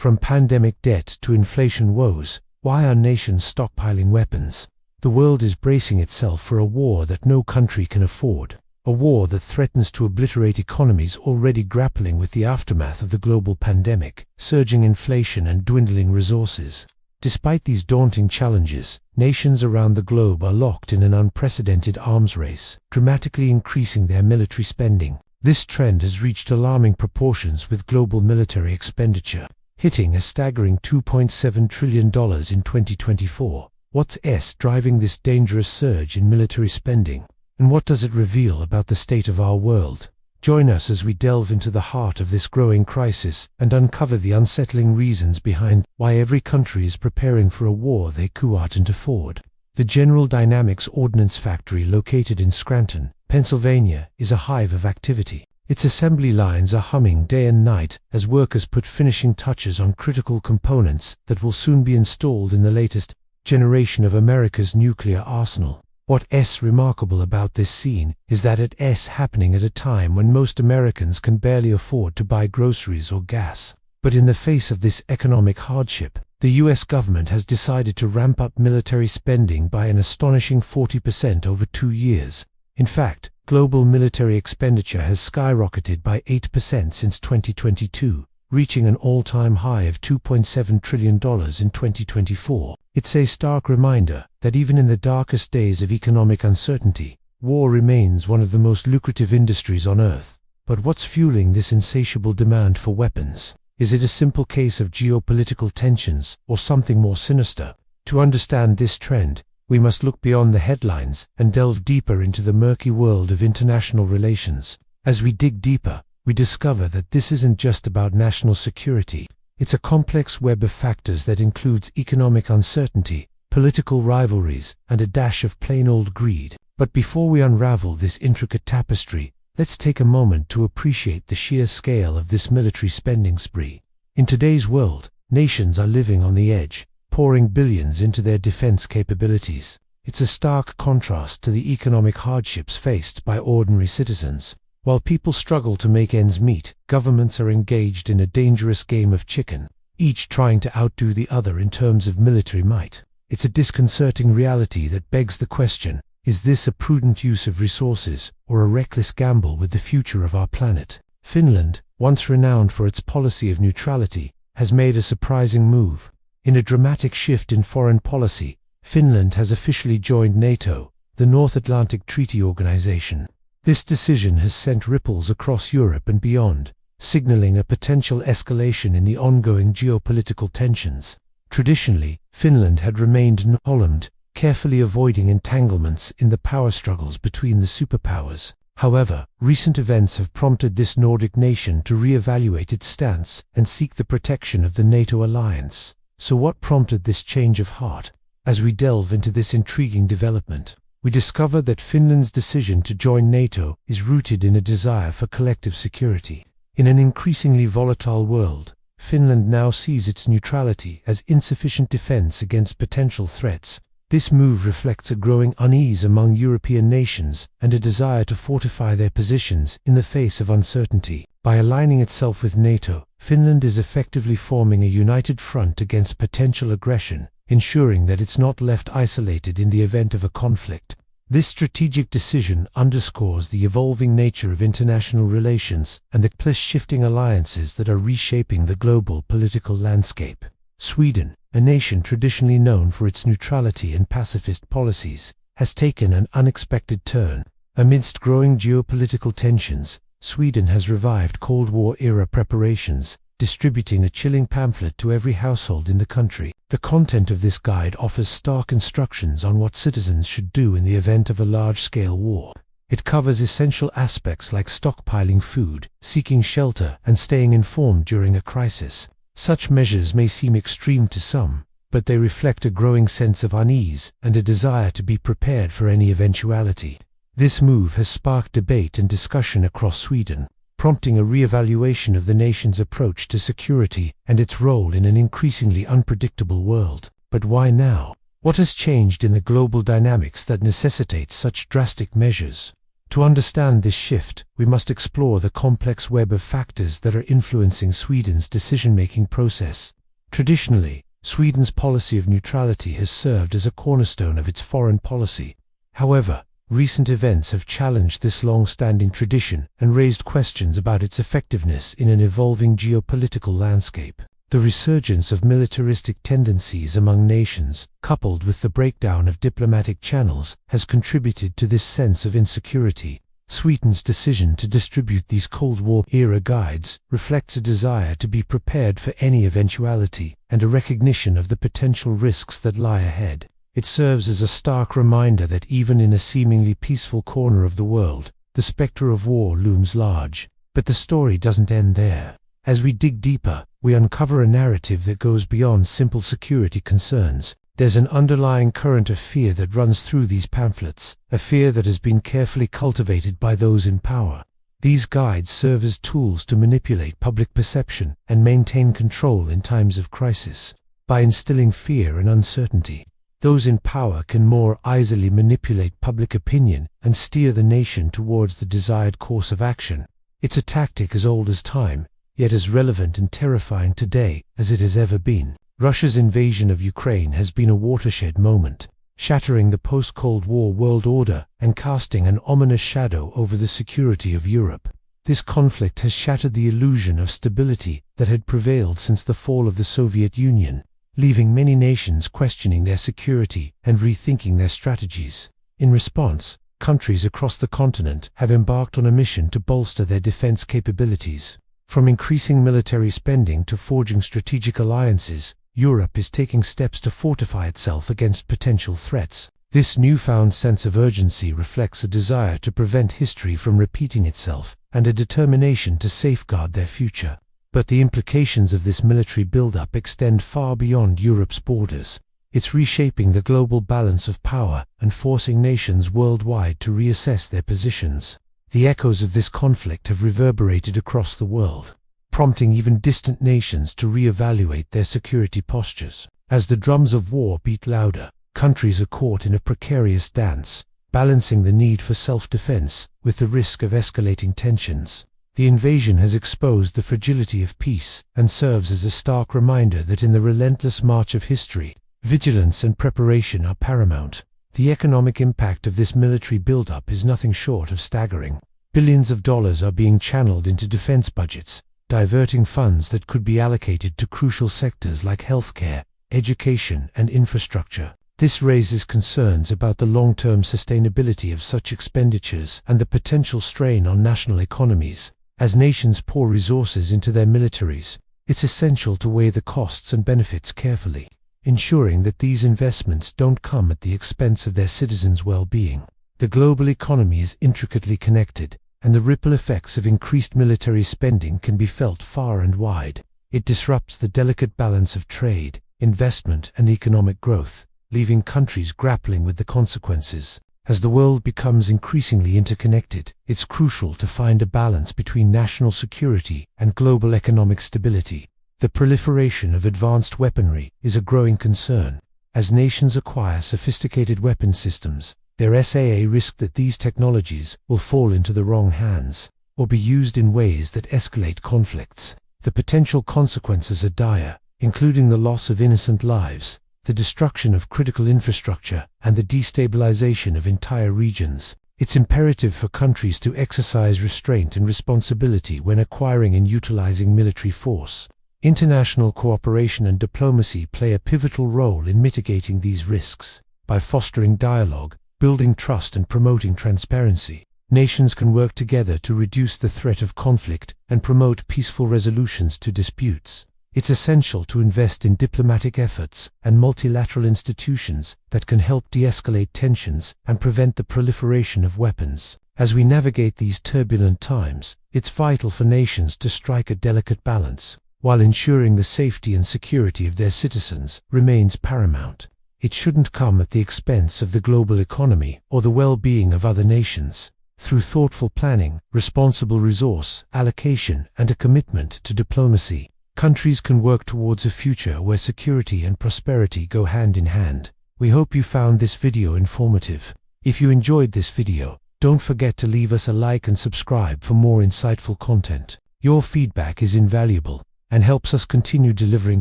From pandemic debt to inflation woes, why are nations stockpiling weapons? The world is bracing itself for a war that no country can afford. A war that threatens to obliterate economies already grappling with the aftermath of the global pandemic, surging inflation and dwindling resources. Despite these daunting challenges, nations around the globe are locked in an unprecedented arms race, dramatically increasing their military spending. This trend has reached alarming proportions with global military expenditure, hitting a staggering $2.7 trillion in 2024. What's driving this dangerous surge in military spending? And what does it reveal about the state of our world? Join us as we delve into the heart of this growing crisis and uncover the unsettling reasons behind why every country is preparing for a war they can't afford. The General Dynamics Ordnance Factory located in Scranton, Pennsylvania, is a hive of activity. Its assembly lines are humming day and night as workers put finishing touches on critical components that will soon be installed in the latest generation of America's nuclear arsenal. What's remarkable about this scene is that it's happening at a time when most Americans can barely afford to buy groceries or gas. But in the face of this economic hardship, the US government has decided to ramp up military spending by an astonishing 40% over 2 years. In fact, global military expenditure has skyrocketed by 8% since 2022, reaching an all-time high of $2.7 trillion in 2024. It's a stark reminder that even in the darkest days of economic uncertainty, war remains one of the most lucrative industries on Earth. But what's fueling this insatiable demand for weapons? Is it a simple case of geopolitical tensions or something more sinister? To understand this trend, we must look beyond the headlines and delve deeper into the murky world of international relations. As we dig deeper, we discover that this isn't just about national security. It's a complex web of factors that includes economic uncertainty, political rivalries, and a dash of plain old greed. But before we unravel this intricate tapestry, let's take a moment to appreciate the sheer scale of this military spending spree. In today's world, nations are living on the edge, pouring billions into their defense capabilities. It's a stark contrast to the economic hardships faced by ordinary citizens. While people struggle to make ends meet, governments are engaged in a dangerous game of chicken, each trying to outdo the other in terms of military might. It's a disconcerting reality that begs the question, is this a prudent use of resources or a reckless gamble with the future of our planet? Finland, once renowned for its policy of neutrality, has made a surprising move. In a dramatic shift in foreign policy, Finland has officially joined NATO, the North Atlantic Treaty Organization. This decision has sent ripples across Europe and beyond, signaling a potential escalation in the ongoing geopolitical tensions. Traditionally, Finland had remained Holland, carefully avoiding entanglements in the power struggles between the superpowers. However, recent events have prompted this Nordic nation to re-evaluate its stance and seek the protection of the NATO alliance. So what prompted this change of heart? As we delve into this intriguing development, we discover that Finland's decision to join NATO is rooted in a desire for collective security. In an increasingly volatile world, Finland now sees its neutrality as insufficient defense against potential threats. This move reflects a growing unease among European nations and a desire to fortify their positions in the face of uncertainty. By aligning itself with NATO, Finland is effectively forming a united front against potential aggression, ensuring that it's not left isolated in the event of a conflict. This strategic decision underscores the evolving nature of international relations and the shifting alliances that are reshaping the global political landscape. Sweden, a nation traditionally known for its neutrality and pacifist policies, has taken an unexpected turn. Amidst growing geopolitical tensions, Sweden has revived Cold War-era preparations, distributing a chilling pamphlet to every household in the country. The content of this guide offers stark instructions on what citizens should do in the event of a large-scale war. It covers essential aspects like stockpiling food, seeking shelter, and staying informed during a crisis. Such measures may seem extreme to some, but they reflect a growing sense of unease and a desire to be prepared for any eventuality. This move has sparked debate and discussion across Sweden, prompting a re-evaluation of the nation's approach to security and its role in an increasingly unpredictable world. But why now? What has changed in the global dynamics that necessitates such drastic measures? To understand this shift, we must explore the complex web of factors that are influencing Sweden's decision-making process. Traditionally, Sweden's policy of neutrality has served as a cornerstone of its foreign policy. However, recent events have challenged this long-standing tradition and raised questions about its effectiveness in an evolving geopolitical landscape. The resurgence of militaristic tendencies among nations, coupled with the breakdown of diplomatic channels, has contributed to this sense of insecurity. Sweden's decision to distribute these Cold War-era guides reflects a desire to be prepared for any eventuality and a recognition of the potential risks that lie ahead. It serves as a stark reminder that even in a seemingly peaceful corner of the world, the specter of war looms large. But the story doesn't end there. As we dig deeper, we uncover a narrative that goes beyond simple security concerns. There's an underlying current of fear that runs through these pamphlets, a fear that has been carefully cultivated by those in power. These guides serve as tools to manipulate public perception and maintain control in times of crisis. By instilling fear and uncertainty, those in power can more easily manipulate public opinion and steer the nation towards the desired course of action. It's a tactic as old as time, yet as relevant and terrifying today as it has ever been. Russia's invasion of Ukraine has been a watershed moment, shattering the post-Cold War world order and casting an ominous shadow over the security of Europe. This conflict has shattered the illusion of stability that had prevailed since the fall of the Soviet Union, leaving many nations questioning their security and rethinking their strategies. In response, countries across the continent have embarked on a mission to bolster their defense capabilities. From increasing military spending to forging strategic alliances, Europe is taking steps to fortify itself against potential threats. This newfound sense of urgency reflects a desire to prevent history from repeating itself and a determination to safeguard their future. But the implications of this military buildup extend far beyond Europe's borders. It's reshaping the global balance of power and forcing nations worldwide to reassess their positions. The echoes of this conflict have reverberated across the world, prompting even distant nations to reevaluate their security postures. As the drums of war beat louder, countries are caught in a precarious dance, balancing the need for self-defense with the risk of escalating tensions. The invasion has exposed the fragility of peace and serves as a stark reminder that in the relentless march of history, vigilance and preparation are paramount. The economic impact of this military buildup is nothing short of staggering. Billions of dollars are being channeled into defense budgets, diverting funds that could be allocated to crucial sectors like healthcare, education, and infrastructure. This raises concerns about the long-term sustainability of such expenditures and the potential strain on national economies. As nations pour resources into their militaries, it's essential to weigh the costs and benefits carefully, ensuring that these investments don't come at the expense of their citizens' well-being. The global economy is intricately connected, and the ripple effects of increased military spending can be felt far and wide. It disrupts the delicate balance of trade, investment, and economic growth, leaving countries grappling with the consequences. As the world becomes increasingly interconnected, it's crucial to find a balance between national security and global economic stability. The proliferation of advanced weaponry is a growing concern. As nations acquire sophisticated weapon systems, there is a risk that these technologies will fall into the wrong hands, or be used in ways that escalate conflicts. The potential consequences are dire, including the loss of innocent lives, the destruction of critical infrastructure, and the destabilization of entire regions. It's imperative for countries to exercise restraint and responsibility when acquiring and utilizing military force. International cooperation and diplomacy play a pivotal role in mitigating these risks. By fostering dialogue, building trust, and promoting transparency, nations can work together to reduce the threat of conflict and promote peaceful resolutions to disputes. It's essential to invest in diplomatic efforts and multilateral institutions that can help de-escalate tensions and prevent the proliferation of weapons. As we navigate these turbulent times, it's vital for nations to strike a delicate balance, while ensuring the safety and security of their citizens remains paramount. It shouldn't come at the expense of the global economy or the well-being of other nations. Through thoughtful planning, responsible resource allocation, and a commitment to diplomacy, countries can work towards a future where security and prosperity go hand in hand. We hope you found this video informative. If you enjoyed this video, Don't forget to leave us a like and subscribe for more insightful content. Your feedback is invaluable and helps us continue delivering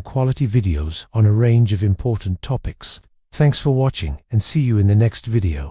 quality videos on a range of important topics. Thanks for watching and see you in the next video.